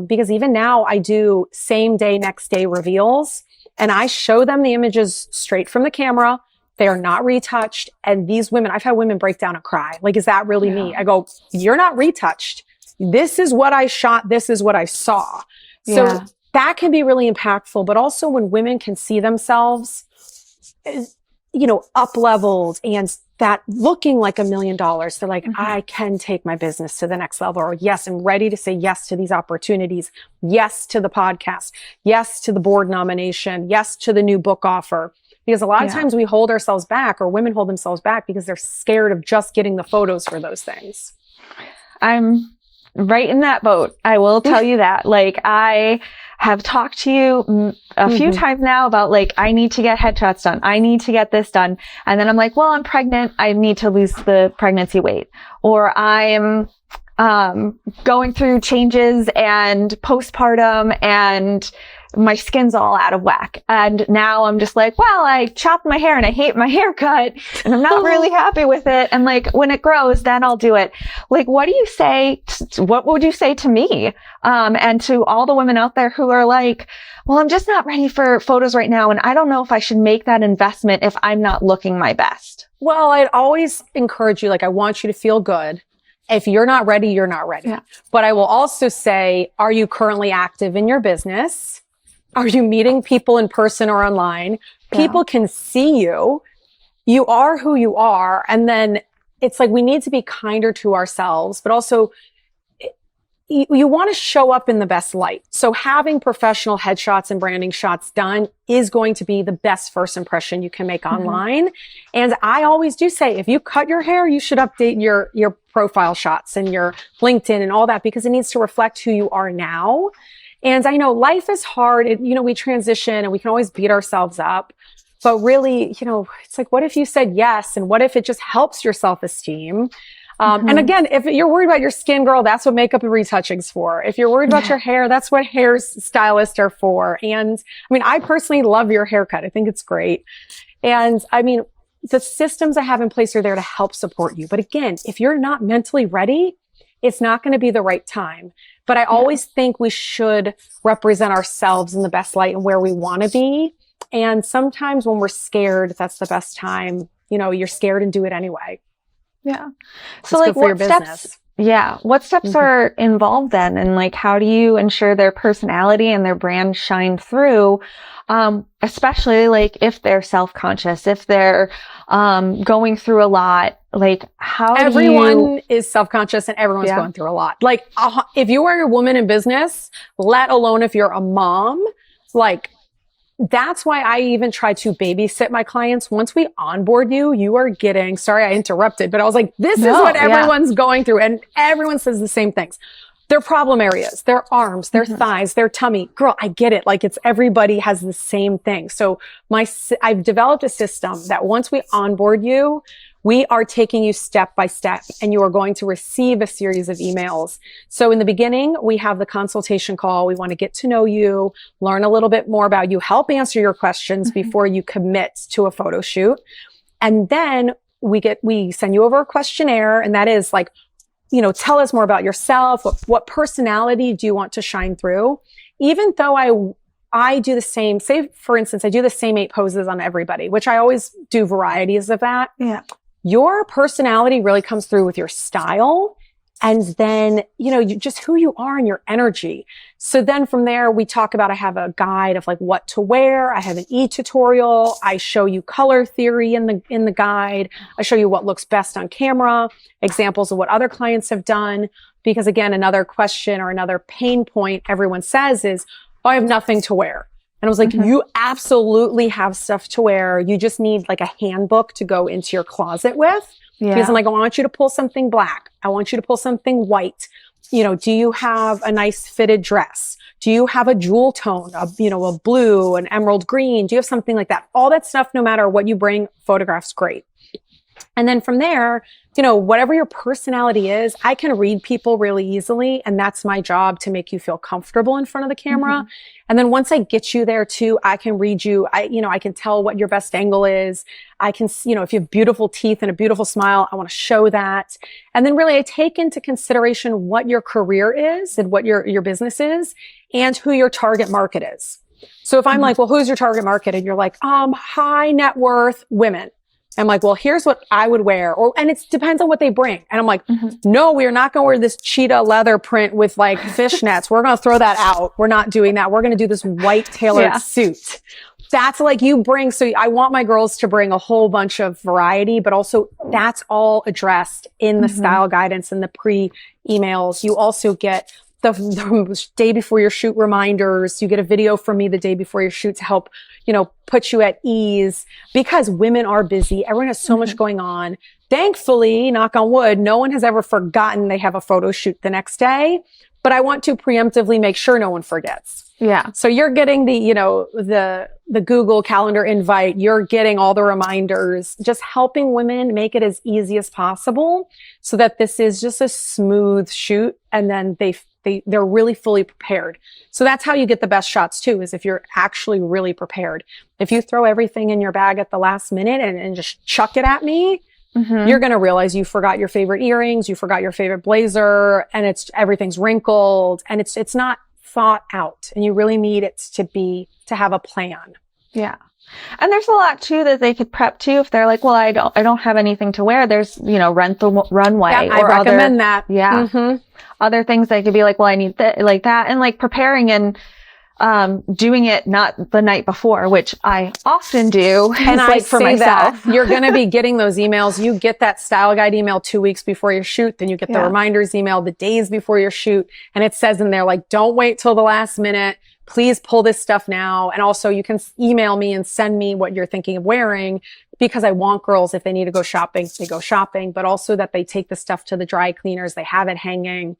Because even now I do same day, next day reveals, and I show them the images straight from the camera. They are not retouched. And these women, I've had women break down and cry. Like, is that really me? I go, you're not retouched. This is what I shot. This is what I saw. So that can be really impactful. But also when women can see themselves, you know, up leveled and that looking like $1 million, they're like, I can take my business to the next level. Or yes, I'm ready to say yes to these opportunities. Yes to the podcast. Yes to the board nomination. Yes to the new book offer. Because a lot of times we hold ourselves back, or women hold themselves back because they're scared of just getting the photos for those things. I'm right in that boat. I will tell you that. Like, I have talked to you a few times now about like, I need to get headshots done. I need to get this done. And then I'm like, well, I'm pregnant. I need to lose the pregnancy weight. Or I'm going through changes and postpartum and my skin's all out of whack. And now I'm just like, well, I chopped my hair and I hate my haircut and I'm not really happy with it. And like, when it grows, then I'll do it. Like, what do you say? What would you say to me? And to all the women out there who are like, well, I'm just not ready for photos right now. And I don't know if I should make that investment if I'm not looking my best. Well, I'd always encourage you, like, I want you to feel good. If you're not ready, you're not ready. Yeah. But I will also say, are you currently active in your business? Are you meeting people in person or online? People can see you. You are who you are. And then it's like, we need to be kinder to ourselves, but also you want to show up in the best light. So having professional headshots and branding shots done is going to be the best first impression you can make online. And I always do say, if you cut your hair, you should update your profile shots and your LinkedIn and all that, because it needs to reflect who you are now. And I know life is hard. We transition and we can always beat ourselves up. But really, it's like, what if you said yes? And what if it just helps your self-esteem? And again, if you're worried about your skin, girl, that's what makeup and retouching's for. If you're worried about your hair, that's what hair stylists are for. And I mean, I personally love your haircut. I think it's great. And I mean, the systems I have in place are there to help support you. But again, if you're not mentally ready, it's not going to be the right time. But I always think we should represent ourselves in the best light and where we want to be. And sometimes when we're scared, that's the best time. You're scared and do it anyway. Yeah. So like, what steps? Yeah. What steps are involved then? And like, how do you ensure their personality and their brand shine through? Especially like if they're self-conscious, if they're going through a lot, like how everyone is self-conscious and everyone's going through a lot. Like if you are a woman in business, let alone if you're a mom, like that's why I even try to babysit my clients. Once we onboard you, you are getting, sorry, I interrupted, but I was like, this is what everyone's going through. And everyone says the same things. Their problem areas, their arms, their thighs, their tummy. Girl, I get it. Like everybody has the same thing. So I've developed a system that once we onboard you, we are taking you step by step, and you are going to receive a series of emails. So in the beginning, we have the consultation call. We want to get to know you, learn a little bit more about you, help answer your questions before you commit to a photo shoot. And then we send you over a questionnaire, and that is like, tell us more about yourself. What personality do you want to shine through? Even though I do the same, say for instance, I do the same 8 poses on everybody, which I always do varieties of that. Yeah. Your personality really comes through with your style, and then, just who you are and your energy. So then from there, we talk about, I have a guide of like what to wear. I have an e-tutorial. I show you color theory in the guide. I show you what looks best on camera, examples of what other clients have done. Because again, another question or another pain point everyone says is, oh, I have nothing to wear. And I was like, you absolutely have stuff to wear. You just need like a handbook to go into your closet with. Yeah. Because I'm like, I want you to pull something black. I want you to pull something white. Do you have a nice fitted dress? Do you have a jewel tone, a blue, an emerald green? Do you have something like that? All that stuff, no matter what you bring, photographs great. And then from there, whatever your personality is, I can read people really easily. And that's my job, to make you feel comfortable in front of the camera. And then once I get you there too, I can read you. I can tell what your best angle is. I can, if you have beautiful teeth and a beautiful smile, I want to show that. And then really I take into consideration what your career is and what your business is and who your target market is. So if I'm like, well, who's your target market? And you're like, high net worth women. I'm like, well, here's what I would wear. And it depends on what they bring. And I'm like, no, we are not going to wear this cheetah leather print with like fishnets. We're going to throw that out. We're not doing that. We're going to do this white tailored suit. That's like you bring. So I want my girls to bring a whole bunch of variety, but also that's all addressed in the style guidance and the pre-emails. You also get the day before your shoot reminders. You get a video from me the day before your shoot to help, put you at ease, because women are busy. Everyone has so much going on. Thankfully, knock on wood, no one has ever forgotten they have a photo shoot the next day, but I want to preemptively make sure no one forgets. Yeah. So you're getting the Google Calendar invite. You're getting all the reminders, just helping women make it as easy as possible so that this is just a smooth shoot. And then they're really fully prepared. So that's how you get the best shots too, is if you're actually really prepared. If you throw everything in your bag at the last minute and just chuck it at me, you're going to realize you forgot your favorite earrings, you forgot your favorite blazer, and everything's wrinkled and it's not thought out, and you really need it to have a plan. Yeah. And there's a lot too that they could prep too if they're like, well, I don't have anything to wear. There's, rent the runway. Yeah, I recommend that. Yeah. Other things they could be like, well, I need that, like that, and like preparing and doing it not the night before, which I often do. And I for myself, you're going to be getting those emails. You get that style guide email 2 weeks before your shoot. Then you get the reminders email the days before your shoot. And it says in there, like, don't wait till the last minute. Please pull this stuff now. And also you can email me and send me what you're thinking of wearing, because I want girls, if they need to go shopping, they go shopping, but also that they take the stuff to the dry cleaners. They have it hanging.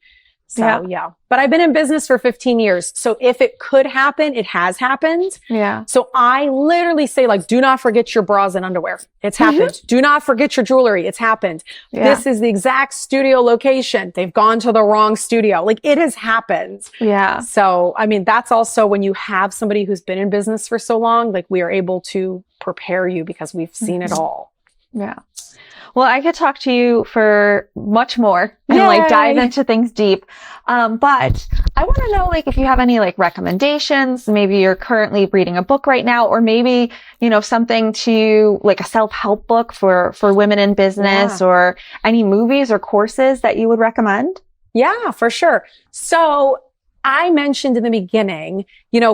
So yeah. But I've been in business for 15 years. So if it could happen, it has happened. Yeah. So I literally say, like, do not forget your bras and underwear. It's happened. Do not forget your jewelry. It's happened. Yeah. This is the exact studio location. They've gone to the wrong studio. Like, it has happened. Yeah. So, I mean, that's also when you have somebody who's been in business for so long, like, we are able to prepare you because we've seen it all. Yeah. Well, I could talk to you for much more and like dive into things deep. But I want to know, like, if you have any like recommendations. Maybe you're currently reading a book right now, or maybe, something to like a self-help book for women in business, or any movies or courses that you would recommend. Yeah, for sure. So I mentioned in the beginning,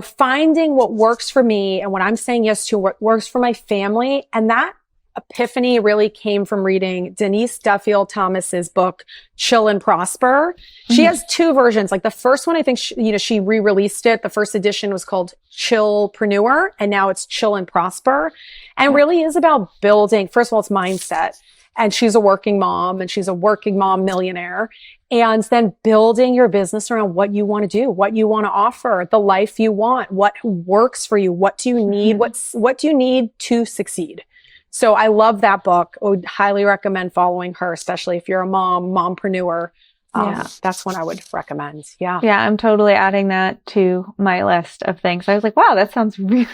finding what works for me and what I'm saying yes to, what works for my family. And that epiphany really came from reading Denise Duffield Thomas's book, Chill and Prosper. She has two versions. Like the first one, I think, she re-released it. The first edition was called Chillpreneur, and now it's Chill and Prosper. And really is about building, first of all, it's mindset. And she's a working mom, and she's a working mom millionaire. And then building your business around what you want to do, what you want to offer, the life you want, what works for you, what do you need, what do you need to succeed. So I love that book. I would highly recommend following her, especially if you're a mompreneur. That's one I would recommend. Yeah. Yeah, I'm totally adding that to my list of things. I was like, wow, that sounds really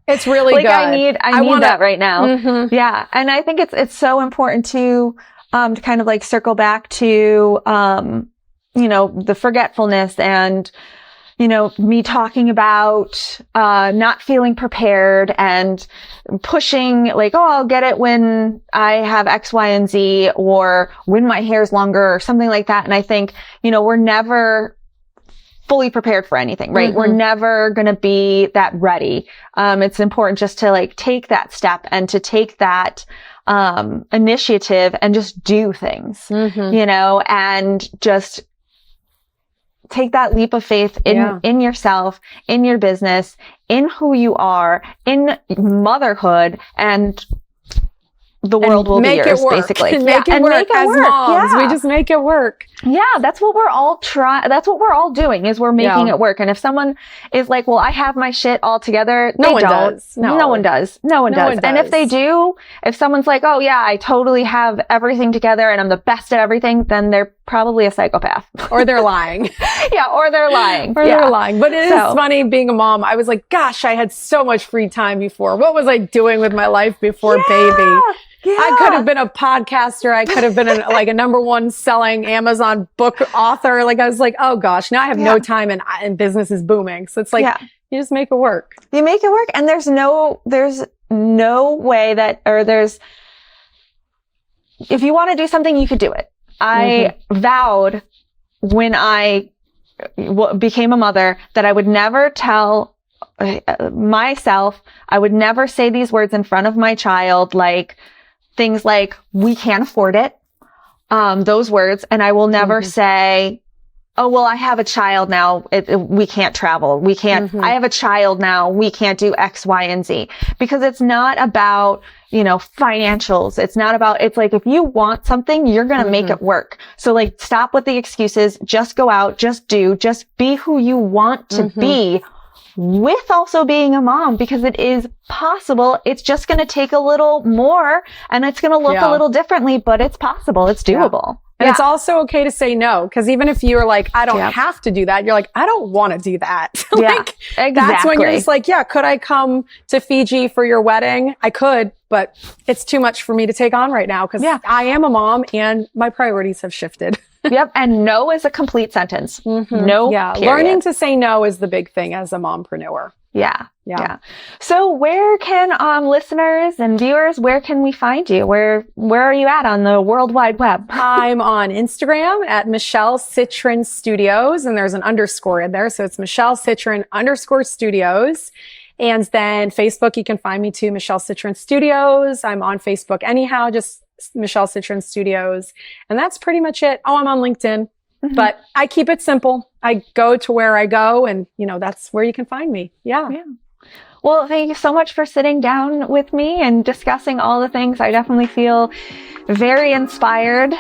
it's really good. I need that right now. Mm-hmm. Yeah. And I think it's so important to kind of like circle back to, the forgetfulness and, me talking about, not feeling prepared and pushing like, oh, I'll get it when I have X, Y, and Z, or when my hair's longer or something like that. And I think, we're never fully prepared for anything, right? Mm-hmm. We're never going to be that ready. It's important just to like take that step and to take that, initiative and just do things, and just take that leap of faith in yourself, in your business, in who you are, in motherhood, and the world will be yours, basically. And make it work as moms. We just make it work. Yeah, that's what we're all that's what we're all doing, is we're making it work. And if someone is like, well, I have my shit all together, no one does. No one does. And if they do, if someone's like, oh yeah, I totally have everything together and I'm the best at everything, then they're probably a psychopath. Or they're lying. Or they're lying. They're lying. But it is funny being a mom. I was like, gosh, I had so much free time before. What was I doing with my life before baby? Yeah. I could have been a podcaster. I could have been a #1 selling Amazon book author. Like I was like, oh gosh, now I have no time and business is booming. So it's like, you just make it work. You make it work. And there's no way that, if you want to do something, you could do it. I vowed when I became a mother that I would never tell myself, I would never say these words in front of my child, like, things like, we can't afford it, those words. And I will never say, oh, well, I have a child now. We can't travel. We can't, I have a child now. We can't do X, Y, and Z, because it's not about, financials. It's not about, it's like, if you want something, you're going to make it work. So like, stop with the excuses. Just go out, just be who you want to be, with also being a mom, because it is possible. It's just going to take a little more and it's going to look a little differently, but it's possible. It's doable. And it's also okay to say no. Because even if you're like, I don't have to do that, you're like, I don't want to do that. Exactly. That's when you're just like, could I come to Fiji for your wedding? I could, but it's too much for me to take on right now, because I am a mom and my priorities have shifted. Yep. And no is a complete sentence. No. Yeah. Period. Learning to say no is the big thing as a mompreneur. Yeah. So where can listeners and viewers, where can we find you? Where are you at on the World Wide Web? I'm on Instagram at Michelle Citrin Studios, and there's an underscore in there. So it's Michelle Citrin _studios. And then Facebook, you can find me too, Michelle Citrin Studios. I'm on Facebook anyhow, just Michelle Citrin Studios. And that's pretty much it. Oh, I'm on LinkedIn, but I keep it simple. I go to where I go, and that's where you can find me. Yeah. Well, thank you so much for sitting down with me and discussing all the things. I definitely feel very inspired,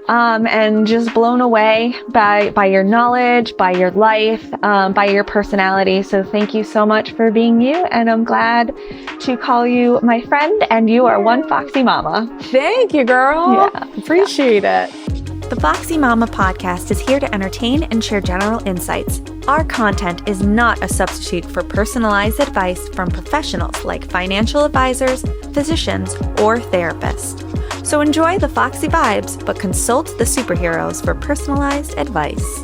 and just blown away by your knowledge, by your life, by your personality. So thank you so much for being you. And I'm glad to call you my friend, and you are one foxy mama. Thank you, girl. Appreciate it. The Foxy Mama podcast is here to entertain and share general insights. Our content is not a substitute for personalized advice from professionals like financial advisors, physicians, or therapists. So enjoy the Foxy vibes, but consult the superheroes for personalized advice.